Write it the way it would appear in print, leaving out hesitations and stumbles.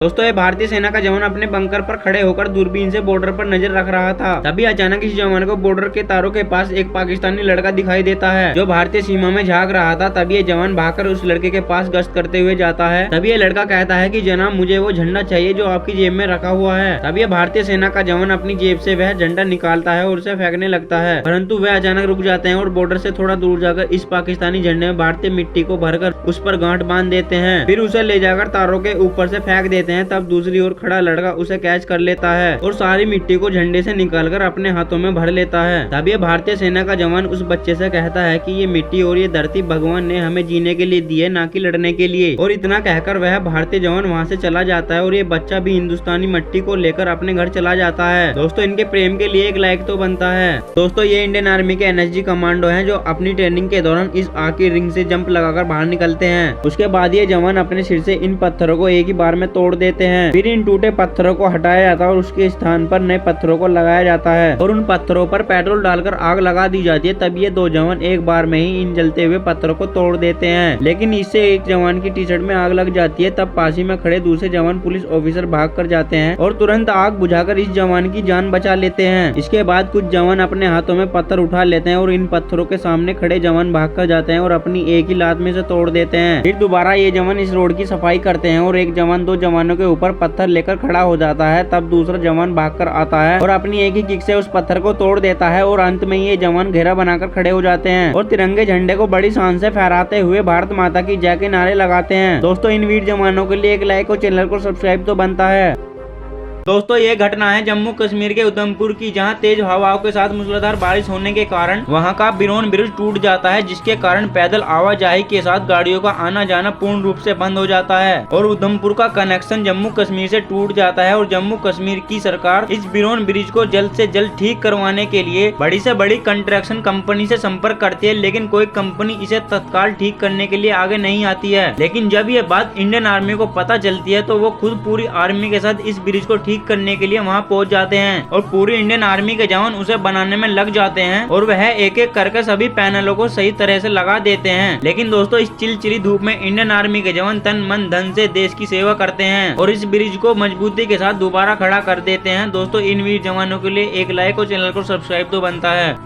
दोस्तों ये भारतीय सेना का जवान अपने बंकर पर खड़े होकर दूरबीन से बॉर्डर पर नजर रख रहा था। तभी अचानक इस जवान को बॉर्डर के तारों के पास एक पाकिस्तानी लड़का दिखाई देता है जो भारतीय सीमा में झांक रहा था। तभी ये जवान भागकर उस लड़के के पास गश्त करते हुए जाता है। तभी ये लड़का कहता है कि जनाब मुझे वो झंडा चाहिए जो आपकी जेब में रखा हुआ है। तभी ये भारतीय सेना का जवान अपनी जेब से वह झंडा निकालता है और उसे फेंकने लगता है, परंतु वह अचानक रुक जाते हैं और बॉर्डर से थोड़ा दूर जाकर इस पाकिस्तानी झंडे में भारतीय मिट्टी को भरकर उस पर गांठ बांध देते हैं। फिर उसे ले जाकर तारों के ऊपर से फेंक देते हैं। तब दूसरी खड़ा लड़का उसे कैच कर लेता है और सारी मिट्टी को झंडे से निकालकर अपने हाथों में भर लेता है। तभी भारतीय सेना का जवान उस बच्चे से कहता है कि ये मिट्टी और ये धरती भगवान ने हमें जीने के लिए दी है, ना कि लड़ने के लिए। और इतना कहकर वह भारतीय जवान वहाँ से चला जाता है और ये बच्चा भी हिंदुस्तानी मिट्टी को लेकर अपने घर चला जाता है। दोस्तों इनके प्रेम के लिए एक लाइक तो बनता है। दोस्तों ये इंडियन आर्मी के एनएसजी कमांडो हैं जो अपनी ट्रेनिंग के दौरान इस आग की रिंग से जंप लगाकर बाहर निकलते हैं। उसके बाद ये जवान अपने सिर से इन पत्थरों को एक ही बार में तोड़ देते हैं। फिर इन टूटे पत्थरों को हटाया जाता है और उसके स्थान पर नए पत्थरों को लगाया जाता है और उन पत्थरों पर पेट्रोल डालकर आग लगा दी जाती है। तब ये दो जवान एक बार में ही इन जलते हुए पत्थरों को तोड़ देते हैं, लेकिन इससे एक जवान की टी शर्ट में आग लग जाती है। तब पास ही में खड़े दूसरे जवान पुलिस ऑफिसर भाग कर जाते हैं और तुरंत आग बुझाकर इस जवान की जान बचा लेते हैं। इसके बाद कुछ जवान अपने हाथों में पत्थर उठा लेते हैं और इन पत्थरों के सामने खड़े जवान भाग कर जाते हैं और अपनी एक ही लात में से तोड़ देते हैं। फिर दोबारा ये जवान इस रोड की सफाई करते हैं और एक जवान दो जवानों के ऊपर पत्थर लेकर खड़ा हो जाता है। तब दूसरा जवान भागकर आता है और अपनी एक ही किक से उस पत्थर को तोड़ देता है और अंत में ये जवान घेरा बनाकर खड़े हो जाते हैं और तिरंगे झंडे को बड़ी शान से फहराते हुए भारत माता की जय के नारे लगाते हैं। दोस्तों इन वीर जवानों के लिए एक लाइक और चैनल को सब्सक्राइब तो बनता है। दोस्तों ये घटना है जम्मू कश्मीर के उधमपुर की, जहां तेज हवाओं के साथ मूसलाधार बारिश होने के कारण वहां का बिरोन ब्रिज टूट जाता है, जिसके कारण पैदल आवाजाही के साथ गाड़ियों का आना जाना पूर्ण रूप से बंद हो जाता है और उधमपुर का कनेक्शन जम्मू कश्मीर से टूट जाता है। और जम्मू कश्मीर की सरकार इस बिरोन ब्रिज को जल्द से जल्द ठीक करवाने के लिए बड़ी से बड़ी कंस्ट्रक्शन कंपनी से संपर्क करती है, लेकिन कोई कंपनी इसे तत्काल ठीक करने के लिए आगे नहीं आती है। लेकिन जब ये बात इंडियन आर्मी को पता चलती है तो वो खुद पूरी आर्मी के साथ इस ब्रिज को ठीक करने के लिए वहां पहुंच जाते हैं और पूरी इंडियन आर्मी के जवान उसे बनाने में लग जाते हैं और वह एक एक करके सभी पैनलों को सही तरह से लगा देते हैं। लेकिन दोस्तों इस चिलचिली धूप में इंडियन आर्मी के जवान तन मन धन से देश की सेवा करते हैं और इस ब्रिज को मजबूती के साथ दोबारा खड़ा कर देते हैं। दोस्तों इन वीर जवानों के लिए एक लाइक और चैनल को सब्सक्राइब तो बनता है।